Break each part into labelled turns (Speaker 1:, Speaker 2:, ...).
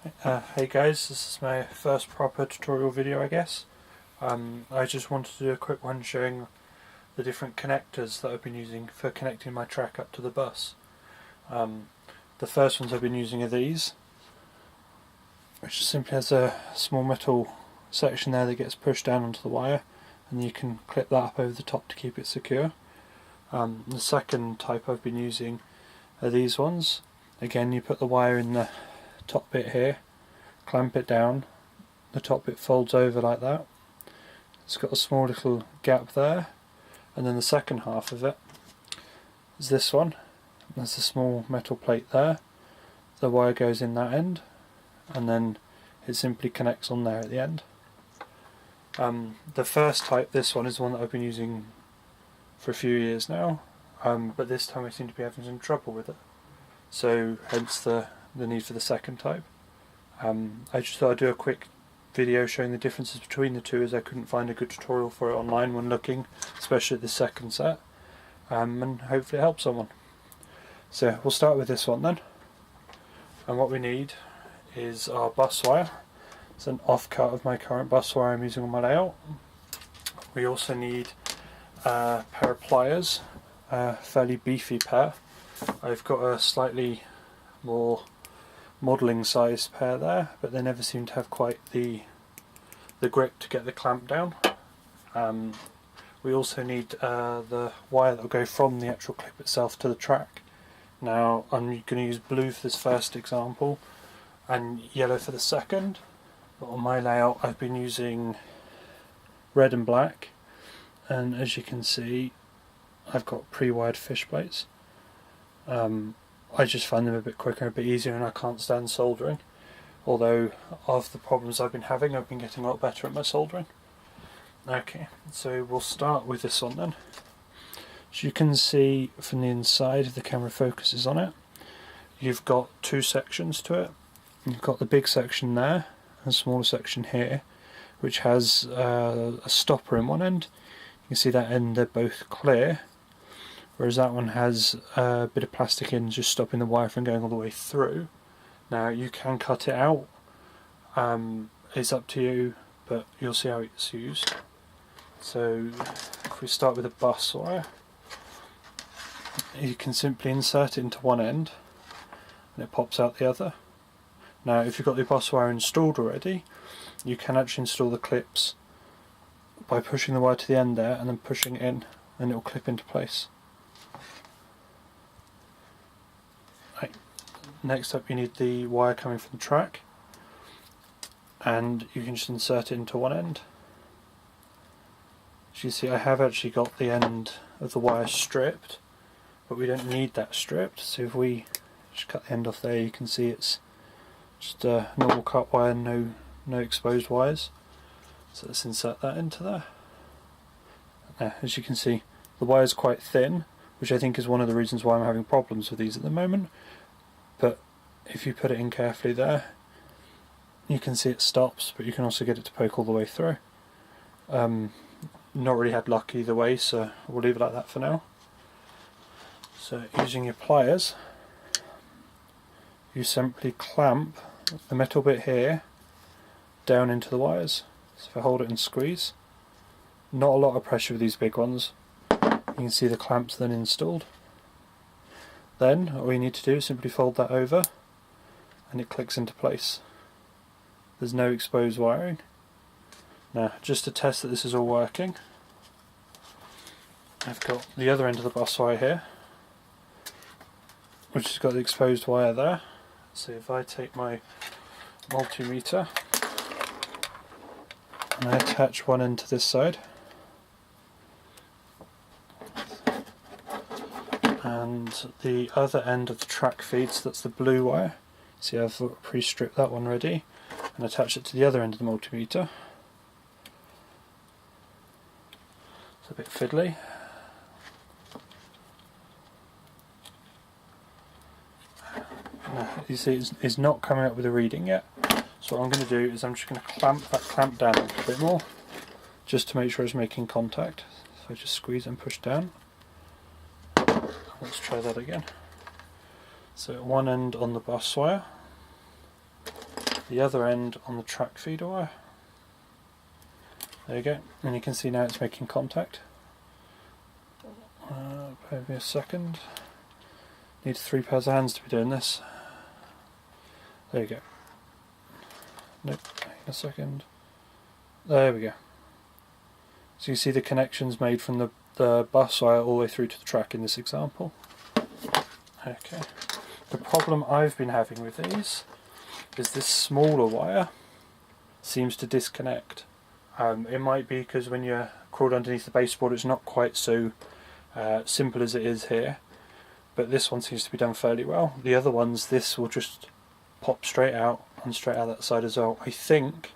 Speaker 1: Hey guys, this is my first proper tutorial video, I guess. I just wanted to do a quick one showing the different connectors that I've been using for connecting my track up to the bus. The first ones I've been using are these, which simply has a small metal section there that gets pushed down onto the wire, and you can clip that up over the top to keep it secure. The second type I've been using are these ones. Again, you put the wire in the top bit here, clamp it down, the top bit folds over like that. It's got a small little gap there, and then the second half of it is this one. There's a small metal plate there, the wire goes in that end, and then it simply connects on there at the end. The first type, this one, is the one that I've been using for a few years now, but this time I seem to be having some trouble with it, so hence the need for the second type. I just thought I'd do a quick video showing the differences between the two, as I couldn't find a good tutorial for it online when looking, especially the second set, and hopefully it helps someone. So we'll start with this one then, and what we need is our bus wire. It's an offcut of my current bus wire I'm using on my layout. We also need a pair of pliers, a fairly beefy pair. I've got a slightly more modelling sized pair there, but they never seem to have quite the grip to get the clamp down. We also need the wire that will go from the actual clip itself to the track. Now I'm going to use blue for this first example and yellow for the second, but on my layout I've been using red and black, and as you can see I've got pre-wired fish plates. I just find them a bit quicker, a bit easier, and I can't stand soldering. Although of the problems I've been having, I've been getting a lot better at my soldering. Okay, so we'll start with this one then. As you can see from the inside, if the camera focuses on it, you've got two sections to it. You've got the big section there, and a smaller section here, which has a stopper in one end. You can see that end, they're both clear, whereas that one has a bit of plastic in, just stopping the wire from going all the way through. Now you can cut it out, it's up to you, but you'll see how it's used. So if we start with a bus wire, you can simply insert it into one end and it pops out the other. Now if you've got the bus wire installed already, you can actually install the clips by pushing the wire to the end there and then pushing it in, and it will clip into place. Right. Next up, you need the wire coming from the track, and you can just insert it into one end. As you see, I have actually got the end of the wire stripped, but we don't need that stripped, so if we just cut the end off there, you can see it's just a normal cut wire, no exposed wires. So let's insert that into there. Now, as you can see, the wire is quite thin, which I think is one of the reasons why I'm having problems with these at the moment, but if you put it in carefully there, you can see it stops, but you can also get it to poke all the way through. Not really had luck either way, so we'll leave it like that for now. So using your pliers, you simply clamp the metal bit here down into the wires. So if I hold it and squeeze, not a lot of pressure with these big ones, you can see the clamps then installed. Then all you need to do is simply fold that over and it clicks into place. There's no exposed wiring. Now, just to test that this is all working, I've got the other end of the bus wire here, which has got the exposed wire there. So if I take my multimeter and I attach one end to this side, and the other end of the track feed, so that's the blue wire, see I've pre-stripped that one ready, and attach it to the other end of the multimeter. It's a bit fiddly. Now, you see it's not coming up with a reading yet, so what I'm going to do is I'm just going to clamp that clamp down a little bit more, just to make sure it's making contact. So I just squeeze and push down. Let's try that again. So one end on the bus wire, the other end on the track feeder wire. There you go, and you can see now it's making contact. Bear me a second. Need 3 pairs of hands to be doing this. There you go. Nope, hang on a second. There we go. So you see the connections made from the bus wire all the way through to the track in this example. Okay. The problem I've been having with these is this smaller wire seems to disconnect. It might be because when you're crawled underneath the baseboard it's not quite so simple as it is here, but this one seems to be done fairly well. The other ones, this will just pop straight out and straight out that side as well. I think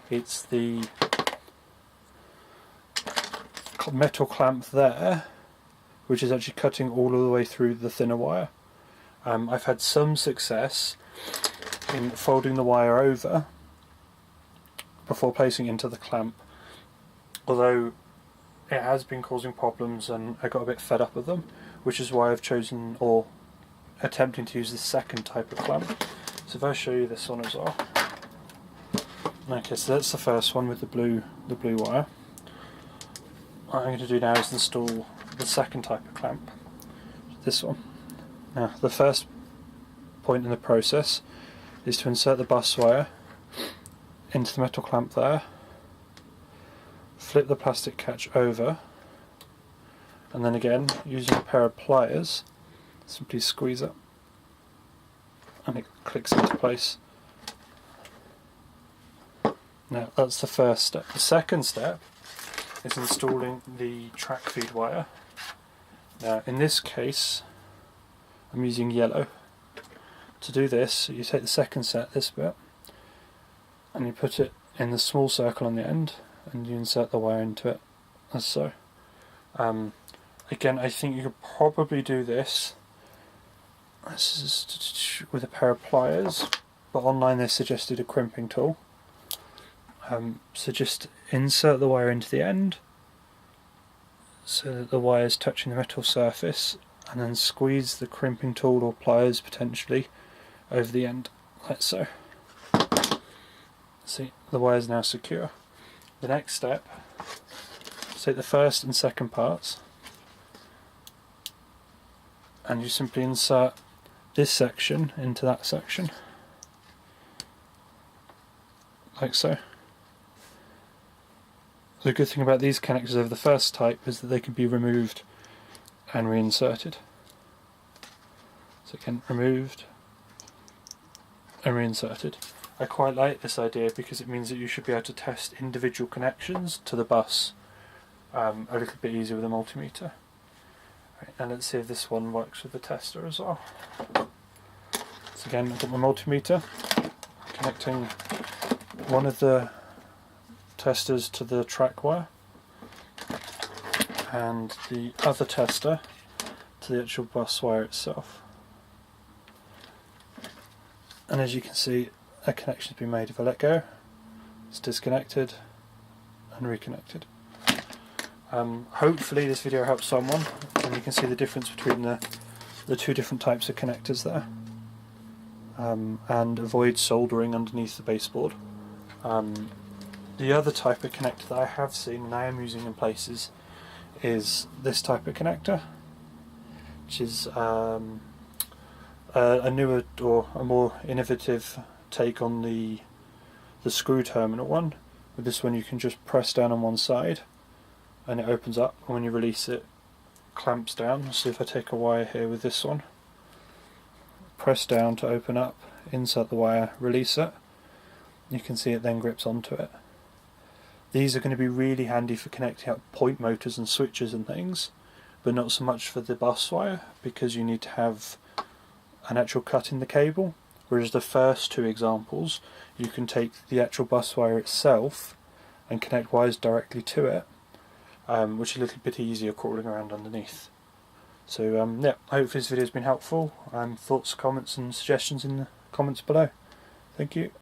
Speaker 1: it's the metal clamp there which is actually cutting all of the way through the thinner wire. I've had some success in folding the wire over before placing it into the clamp, although it has been causing problems and I got a bit fed up with them, which is why I've chosen or attempting to use this second type of clamp. So if I show you this one as well. Okay, so that's the first one with the blue wire. What I'm going to do now is install the second type of clamp, this one. Now the first point in the process is to insert the bus wire into the metal clamp there, flip the plastic catch over, and then again using a pair of pliers simply squeeze it and it clicks into place. Now that's the first step. The second step is installing the track feed wire. Now in this case I'm using yellow. To do this you take the second set, this bit, and you put it in the small circle on the end and you insert the wire into it as so. Again, I think you could probably do this is with a pair of pliers, but online they suggested a crimping tool. So just insert the wire into the end so that the wire is touching the metal surface, and then squeeze the crimping tool or pliers potentially over the end, like so. See, the wire is now secure. The next step, take the first and second parts and you simply insert this section into that section, like so. The good thing about these connectors over the first type is that they can be removed and reinserted. So again, removed and reinserted. I quite like this idea because it means that you should be able to test individual connections to the bus a little bit easier with a multimeter. Right, and let's see if this one works with the tester as well. So again, I've got my multimeter connecting one of the testers to the track wire and the other tester to the actual bus wire itself. And as you can see, a connection has been made. If I let go, it's disconnected and reconnected. Hopefully this video helps someone and you can see the difference between the two different types of connectors there, and avoid soldering underneath the baseboard. The other type of connector that I have seen and I am using in places is this type of connector, which is a newer or a more innovative take on the screw terminal one. With this one you can just press down on one side and it opens up, and when you release it, clamps down. So if I take a wire here with this one, press down to open up, insert the wire, release it, you can see it then grips onto it. These are going to be really handy for connecting up point motors and switches and things, but not so much for the bus wire because you need to have an actual cut in the cable, whereas the first two examples you can take the actual bus wire itself and connect wires directly to it, which is a little bit easier crawling around underneath. So yeah, I hope this video has been helpful, and thoughts, comments and suggestions in the comments below. Thank you.